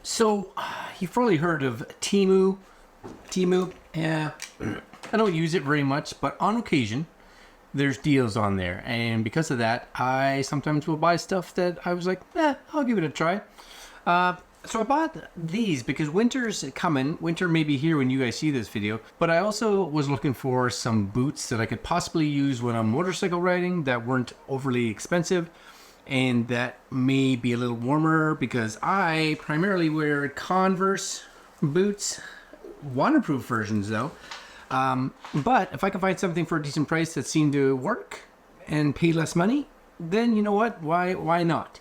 So, you've probably heard of Temu. Temu, yeah. I don't use it very much, but on occasion, there's deals on there. And because of that, I sometimes will buy stuff that I was like, I'll give it a try. So I bought these because winter's coming. Winter may be here when you guys see this video. But I also was looking for some boots that I could possibly use when I'm motorcycle riding that weren't overly expensive and that may be a little warmer because I primarily wear Converse boots, waterproof versions though. But if I can find something for a decent price that seemed to work and pay less money, then you know what? Why not?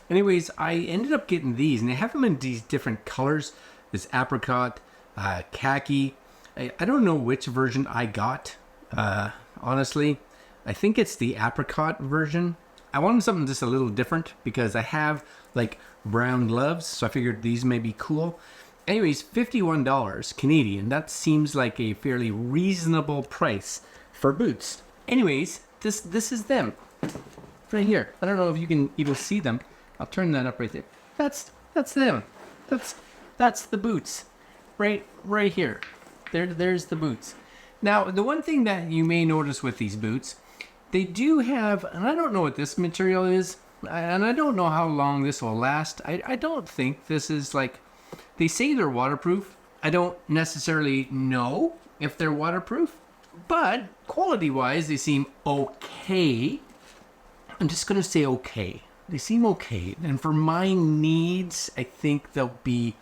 Anyways, I ended up getting these, and they have them in these different colors. This apricot, khaki. I don't know which version I got, honestly. I think it's the apricot version. I wanted something just a little different because I have like brown gloves, so I figured these may be cool. Anyways, $51 Canadian. That seems like a fairly reasonable price for boots. Anyways, this is them right here. I don't know if you can even see them. I'll turn that up right there. That's them. That's the boots, right here. There's the boots. Now, the one thing that you may notice with these boots, they do have, and I don't know what this material is, and I don't know how long this will last. I don't think this is like, they say they're waterproof. I don't necessarily know if they're waterproof, but quality-wise, they seem okay. I'm just gonna say okay. They seem okay, and for my needs, I think they'll be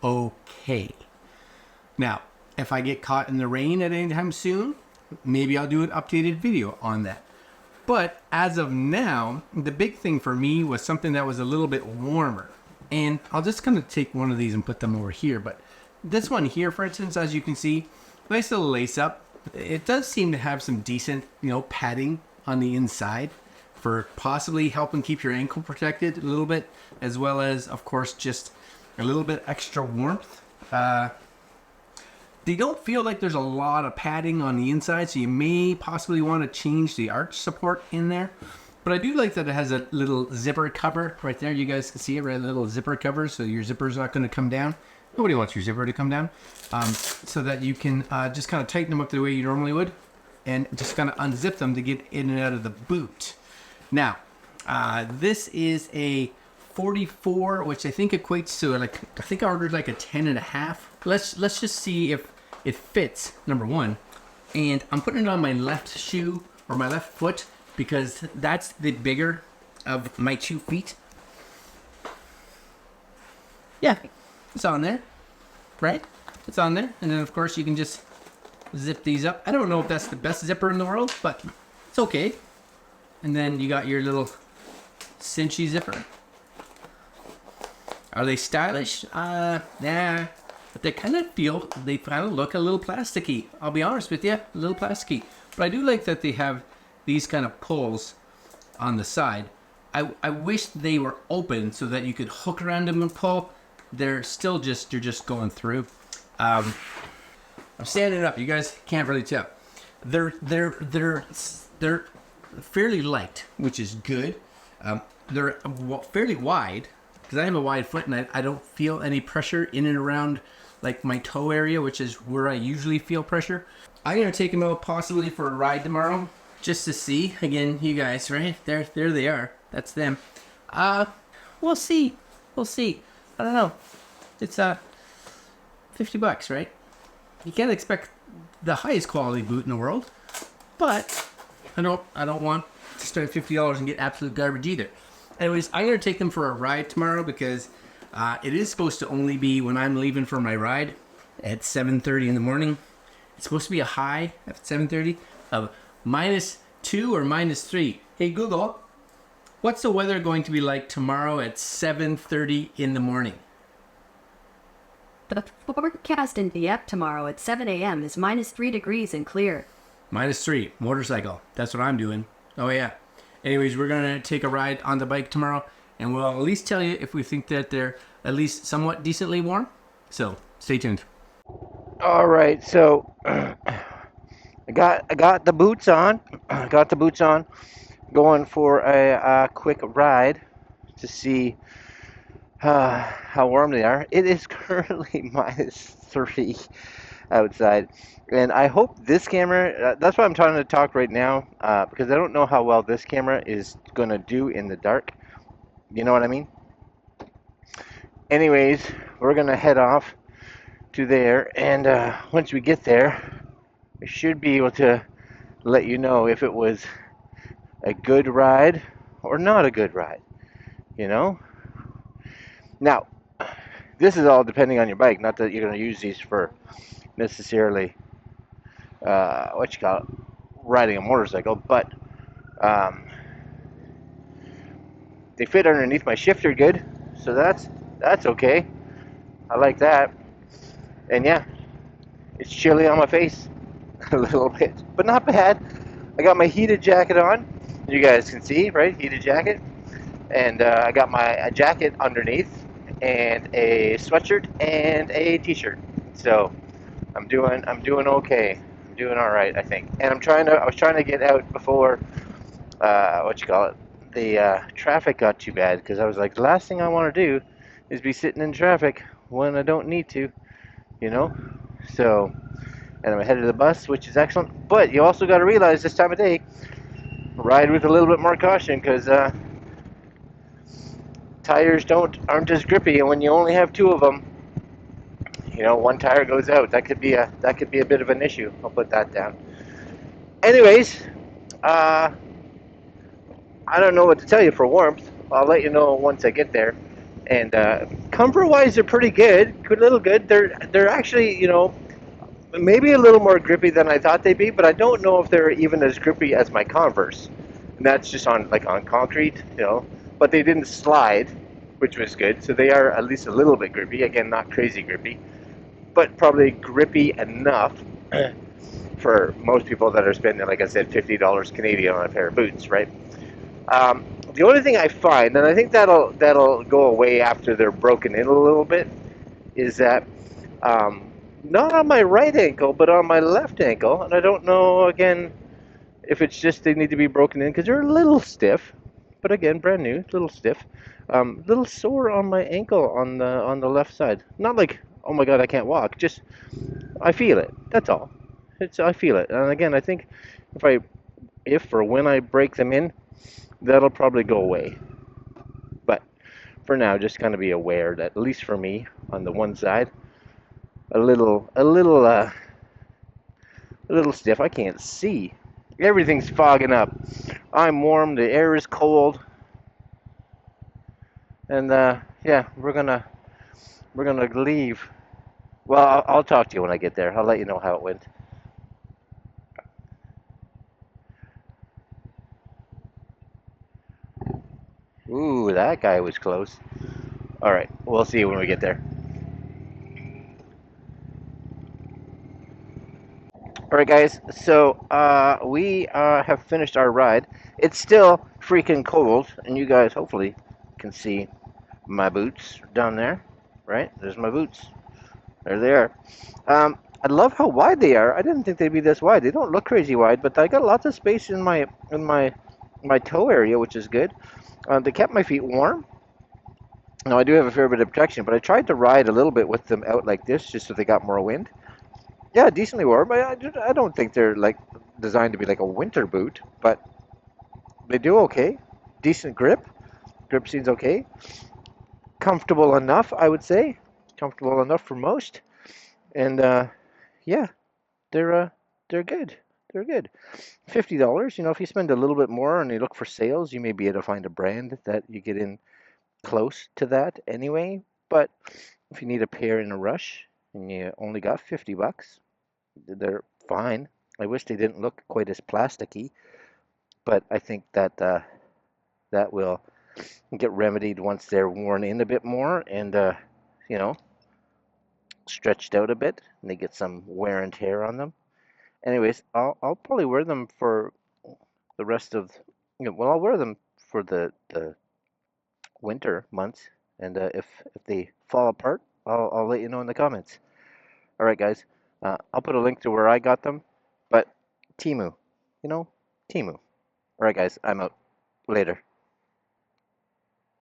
okay. Now, if I get caught in the rain at any time soon, maybe I'll do an updated video on that. But as of now, the big thing for me was something that was a little bit warmer. And I'll just kind of take one of these and put them over here. But this one here, for instance, as you can see, nice little lace up. It does seem to have some decent, padding on the inside for possibly helping keep your ankle protected a little bit, as well as, of course, just a little bit extra warmth. They don't feel like there's a lot of padding on the inside, so you may possibly want to change the arch support in there. But I do like that it has a little zipper cover right there. You guys can see it, right? A little zipper cover, so your zipper's not going to come down. Nobody wants your zipper to come down. So that you can just kind of tighten them up the way you normally would, and just kind of unzip them to get in and out of the boot. Now, this is a 44, which I think equates to I think I ordered like a 10.5. Let's just see if it fits, number one. And I'm putting it on my left shoe or my left foot because that's the bigger of my 2 feet. Yeah, it's on there, right? It's on there. And then of course you can just zip these up. I don't know if that's the best zipper in the world, but it's okay. And then you got your little cinchy zipper. Are they stylish? Nah. But they kind of look a little plasticky. I'll be honest with you, a little plasticky. But I do like that they have these kind of pulls on the side. I wish they were open so that you could hook around them and pull. They're just going through. I'm standing up. You guys can't really tell. They're fairly light, which is good. They're fairly wide because I have a wide foot and I don't feel any pressure in and around like my toe area, which is where I usually feel pressure. I'm gonna take them out possibly for a ride tomorrow just to see. Again, you guys, right there they are. That's them. We'll see. I don't know. It's $50, right? You can't expect the highest quality boot in the world, but I don't want to spend $50 and get absolute garbage either. Anyways, I'm going to take them for a ride tomorrow because it is supposed to only be when I'm leaving for my ride at 7:30 in the morning. It's supposed to be a high at 7:30 of -2 or -3. Hey Google, what's the weather going to be like tomorrow at 7:30 in the morning? The forecast in Dieppe tomorrow at 7 a.m. is -3 degrees and clear. -3, motorcycle. That's what I'm doing. Oh yeah. Anyways, we're going to take a ride on the bike tomorrow, and we'll at least tell you if we think that they're at least somewhat decently warm. So, stay tuned. All right, so I got the boots on. Going for a quick ride to see how warm they are. It is currently -3 outside, and I hope this camera. That's why I'm trying to talk right now, because I don't know how well this camera is gonna do in the dark. You know what I mean? Anyways, we're gonna head off to there, and once we get there, I should be able to let you know if it was a good ride or not a good ride. You know. Now, this is all depending on your bike. Not that you're gonna use these for necessarily what you call it, riding a motorcycle, but um, they fit underneath my shifter good, so that's okay. I like that. And yeah, it's chilly on my face a little bit, but not bad. I got my heated jacket on. You guys can see, right? Heated jacket, and I got my jacket underneath, and a sweatshirt and a t-shirt. So I'm doing okay. I'm doing all right, I think. And I was trying to get out before what you call it, the traffic got too bad, because I was like, the last thing I want to do is be sitting in traffic when I don't need to, you know. So, and I'm headed to the bus, which is excellent. But you also got to realize this time of day, ride with a little bit more caution, because tires aren't as grippy, and when you only have two of them, you know, one tire goes out. That could be a bit of an issue. I'll put that down. Anyways, uh, I don't know what to tell you for warmth. I'll let you know once I get there. And comfort-wise, they're pretty good. Good, little good. They're actually, you know, maybe a little more grippy than I thought they'd be, but I don't know if they're even as grippy as my Converse. And that's just on concrete, you know. But they didn't slide, which was good. So they are at least a little bit grippy. Again, not crazy grippy, but probably grippy enough for most people that are spending, like I said, $50 Canadian on a pair of boots, right? The only thing I find, and I think that'll go away after they're broken in a little bit, is that not on my right ankle, but on my left ankle, and I don't know again if it's just they need to be broken in because they're a little stiff, but again, brand new, little stiff, little sore on my ankle on the left side. Not like, oh my god, I can't walk. Just I feel it. That's all. I feel it, and again, I think if or when I break them in, that'll probably go away. But for now, just kind of be aware that, at least for me, on the one side, a little stiff. I can't see. Everything's fogging up. I'm warm. The air is cold, and yeah, we're gonna leave. Well, I'll talk to you when I get there. I'll let you know how it went. Ooh, that guy was close. All right, we'll see you when we get there. All right, guys. So we have finished our ride. It's still freaking cold, and you guys hopefully can see my boots down there. Right? There's my boots. There they are. I love how wide they are. I didn't think they'd be this wide. They don't look crazy wide, but I got lots of space in my toe area, which is good. They kept my feet warm. Now I do have a fair bit of protection, but I tried to ride a little bit with them out like this, just so they got more wind. Yeah, decently warm. But I don't think they're like designed to be like a winter boot, but they do okay. Decent grip. Grip seems okay. Comfortable enough, I would say. Comfortable enough for most. And yeah, they're good. They're good. $50. You know, if you spend a little bit more and you look for sales, you may be able to find a brand that you get in close to that anyway. But if you need a pair in a rush and you only got $50, they're fine. I wish they didn't look quite as plasticky, but I think that that will get remedied once they're worn in a bit more and you know, stretched out a bit and they get some wear and tear on them. Anyways, I'll probably wear them for the rest of, well, I'll wear them for the winter months, and if they fall apart, I'll let you know in the comments. All right, guys, I'll put a link to where I got them, but Temu, you know, Temu. All right, guys, I'm out. Later.